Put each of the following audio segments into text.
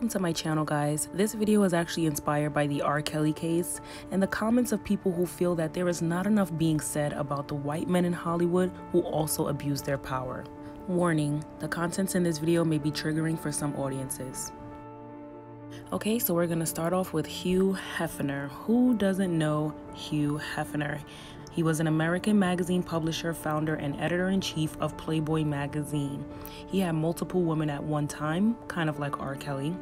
Welcome to my channel, guys. This video is actually inspired by the R. Kelly case and the comments of people who feel that there is not enough being said about the white men in Hollywood who also abuse their power. Warning, the contents in this video may be triggering for some audiences. Okay, so we're gonna start off with Hugh Hefner. Who doesn't know Hugh Hefner? He was an American magazine publisher, founder, and editor-in-chief of Playboy magazine. He had multiple women at one time, kind of like R. Kelly.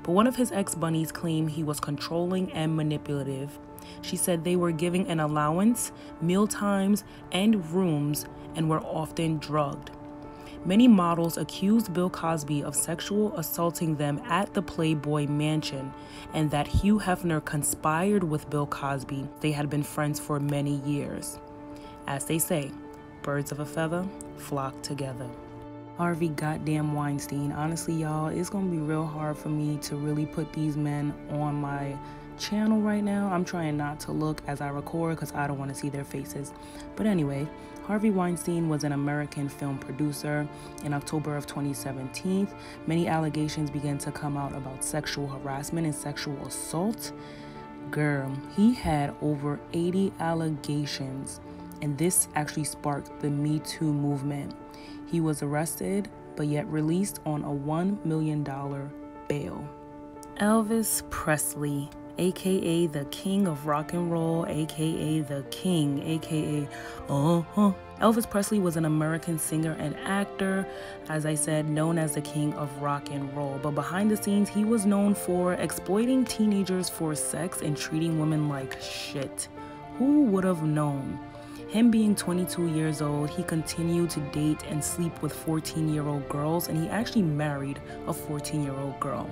But one of his ex-bunnies claimed he was controlling and manipulative. She said they were giving an allowance, meal times, and rooms, and were often drugged. Many models accused Bill Cosby of sexual assaulting them at the Playboy mansion, and that Hugh Hefner conspired with Bill Cosby. They had been friends for many years. As they say, birds of a feather flock together. Harvey goddamn Weinstein. Honestly, y'all, it's gonna be real hard for me to really put these men on my channel right now. I'm trying not to look as I record because I don't want to see their faces. But anyway, Harvey Weinstein was an American film producer. In October of 2017, many allegations began to come out about sexual harassment and sexual assault. Girl, he had over 80 allegations, and this actually sparked the Me Too movement. He was arrested, but yet released on a $1 million bail. Elvis Presley, aka the King of Rock and Roll, aka the King, aka Elvis Presley was an American singer and actor, as I said, known as the King of Rock and Roll. But behind the scenes, he was known for exploiting teenagers for sex and treating women like shit. Who would have known? Him being 22 years old, he continued to date and sleep with 14-year-old girls, and he actually married a 14-year-old girl.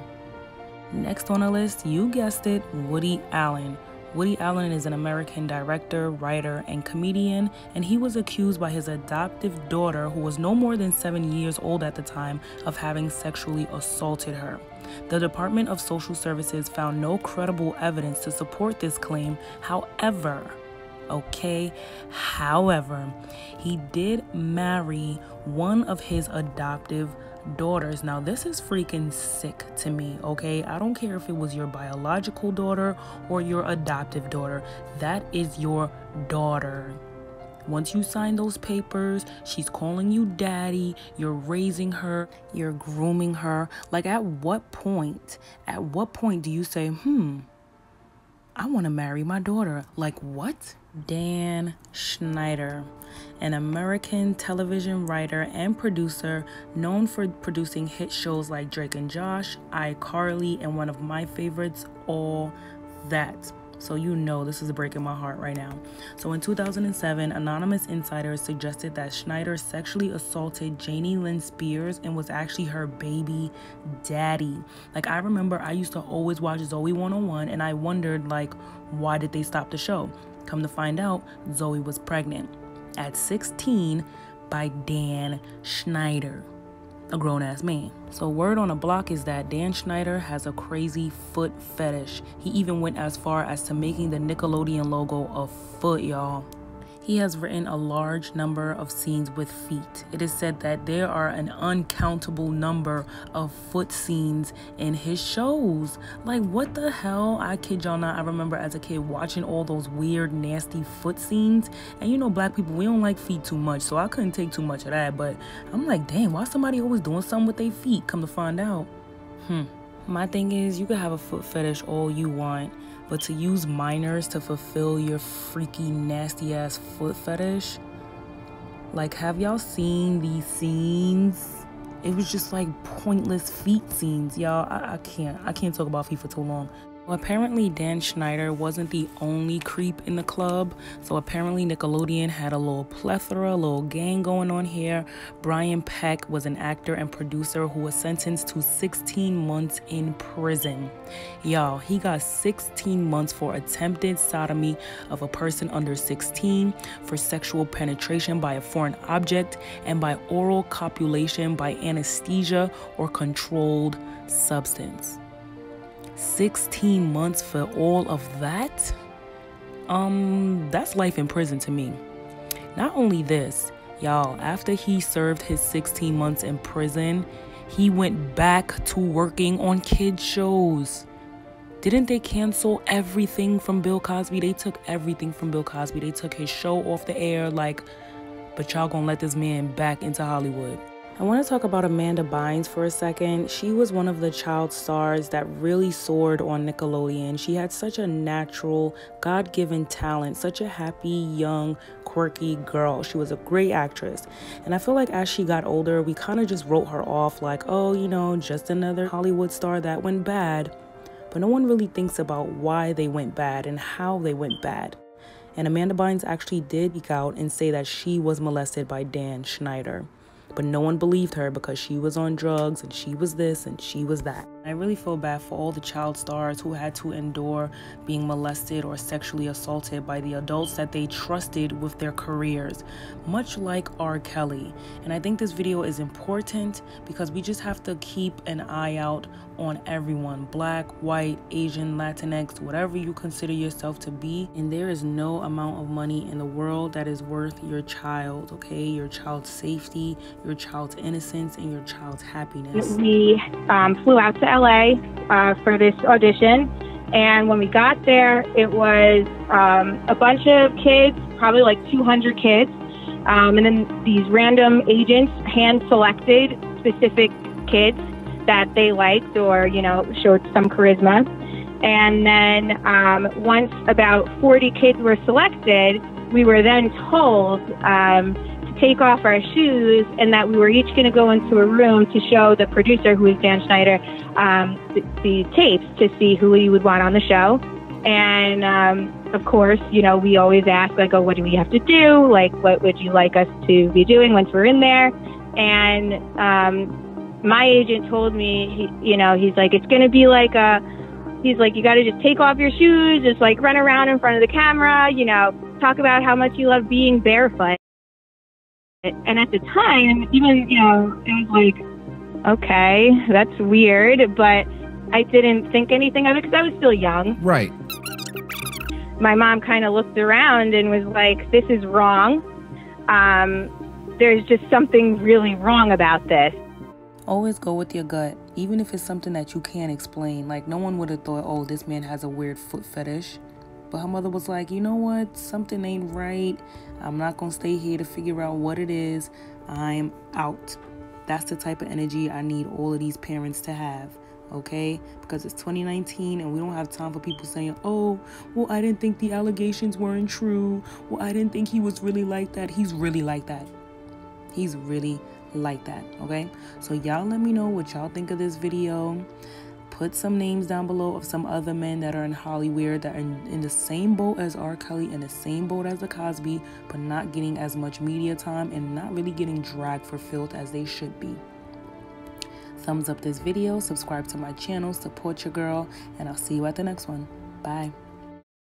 Next on the list, you guessed it, Woody Allen. Woody Allen is an American director, writer, and comedian, and he was accused by his adoptive daughter, who was no more than 7 years old at the time, of having sexually assaulted her. The Department of Social Services found no credible evidence to support this claim. However, he did marry one of his adoptive daughters. Now, this is freaking sick to me, okay? I don't care if it was your biological daughter or your adoptive daughter. That is your daughter. Once you sign those papers, she's calling you daddy, you're raising her, you're grooming her. Like, at what point do you say, I want to marry my daughter? Like, what? Dan Schneider, an American television writer and producer known for producing hit shows like Drake and Josh, iCarly, and one of my favorites, All That. So you know this is breaking my heart right now. So in 2007, anonymous insiders suggested that Schneider sexually assaulted Janie Lynn Spears and was actually her baby daddy. Like, I remember I used to always watch Zoe 101, and I wondered, like, why did they stop the show? Come to find out, Zoe was pregnant at 16 by Dan Schneider, a grown-ass man. So word on the block is that Dan Schneider has a crazy foot fetish. He even went as far as to making the Nickelodeon logo a foot, y'all. He has written a large number of scenes with feet. It is said that there are an uncountable number of foot scenes in his shows. Like, what the hell? I kid y'all not. I remember as a kid watching all those weird, nasty foot scenes. And you know, black people, we don't like feet too much, so I couldn't take too much of that. But I'm like, damn, why somebody always doing something with their feet? Come to find out. My thing is, you can have a foot fetish all you want, but to use minors to fulfill your freaky, nasty ass foot fetish, like, have y'all seen these scenes? It was just like pointless feet scenes, y'all. I can't talk about feet for too long. Well, apparently Dan Schneider wasn't the only creep in the club. So apparently Nickelodeon had a little plethora, a little gang going on here. Brian Peck was an actor and producer who was sentenced to 16 months in prison. Y'all, he got 16 months for attempted sodomy of a person under 16, for sexual penetration by a foreign object, and by oral copulation by anesthesia or controlled substance. 16 months for all of that? That's life in prison to me. Not only this, y'all, after he served his 16 months in prison, He went back to working on kids shows. Didn't they cancel everything from Bill Cosby? They took everything from Bill Cosby. They took his show off the air, like, but y'all gonna let this man back into Hollywood. I want to talk about Amanda Bynes for a second. She was one of the child stars that really soared on Nickelodeon. She had such a natural, God-given talent, such a happy, young, quirky girl. She was a great actress. And I feel like as she got older, we kind of just wrote her off like, oh, you know, just another Hollywood star that went bad. But no one really thinks about why they went bad and how they went bad. And Amanda Bynes actually did speak out and say that she was molested by Dan Schneider. But no one believed her because she was on drugs and she was this and she was that. I really feel bad for all the child stars who had to endure being molested or sexually assaulted by the adults that they trusted with their careers, much like R. Kelly. And I think this video is important because we just have to keep an eye out on everyone, Black, white, Asian, Latinx, whatever you consider yourself to be. And there is no amount of money in the world that is worth your child, okay? Your child's safety, your child's innocence, and your child's happiness. We flew out to LA for this audition, and when we got there, it was a bunch of kids, probably like 200 kids, and then these random agents hand-selected specific kids that they liked or, you know, showed some charisma. And then once about 40 kids were selected, we were then told to take off our shoes and that we were each going to go into a room to show the producer, who is Dan Schneider, the tapes to see who we would want on the show. And of course, you know, we always ask, like, oh, what do we have to do? Like, what would you like us to be doing once we're in there? And my agent told me, he's like, it's going to be like he's like, you got to just take off your shoes, just like run around in front of the camera, you know, talk about how much you love being barefoot. And at the time, even, you know, it was like, okay, that's weird, but I didn't think anything of it because I was still young. Right. My mom kind of looked around and was like, this is wrong. There's just something really wrong about this. Always go with your gut, even if it's something that you can't explain. Like, no one would have thought, oh, this man has a weird foot fetish. But her mother was like, you know what? Something ain't right. I'm not going to stay here to figure out what it is. I'm out. That's the type of energy I need all of these parents to have, okay? Because it's 2019 and we don't have time for people saying, oh, well, I didn't think the allegations weren't true. Well, I didn't think he was really like that. He's really like that. He's really like that, okay? So y'all let me know what y'all think of this video. Put some names down below of some other men that are in Hollywood that are in the same boat as R. Kelly, in the same boat as the Cosby, but not getting as much media time and not really getting dragged for filth as they should be. Thumbs up this video, subscribe to my channel, support your girl, and I'll see you at the next one. Bye.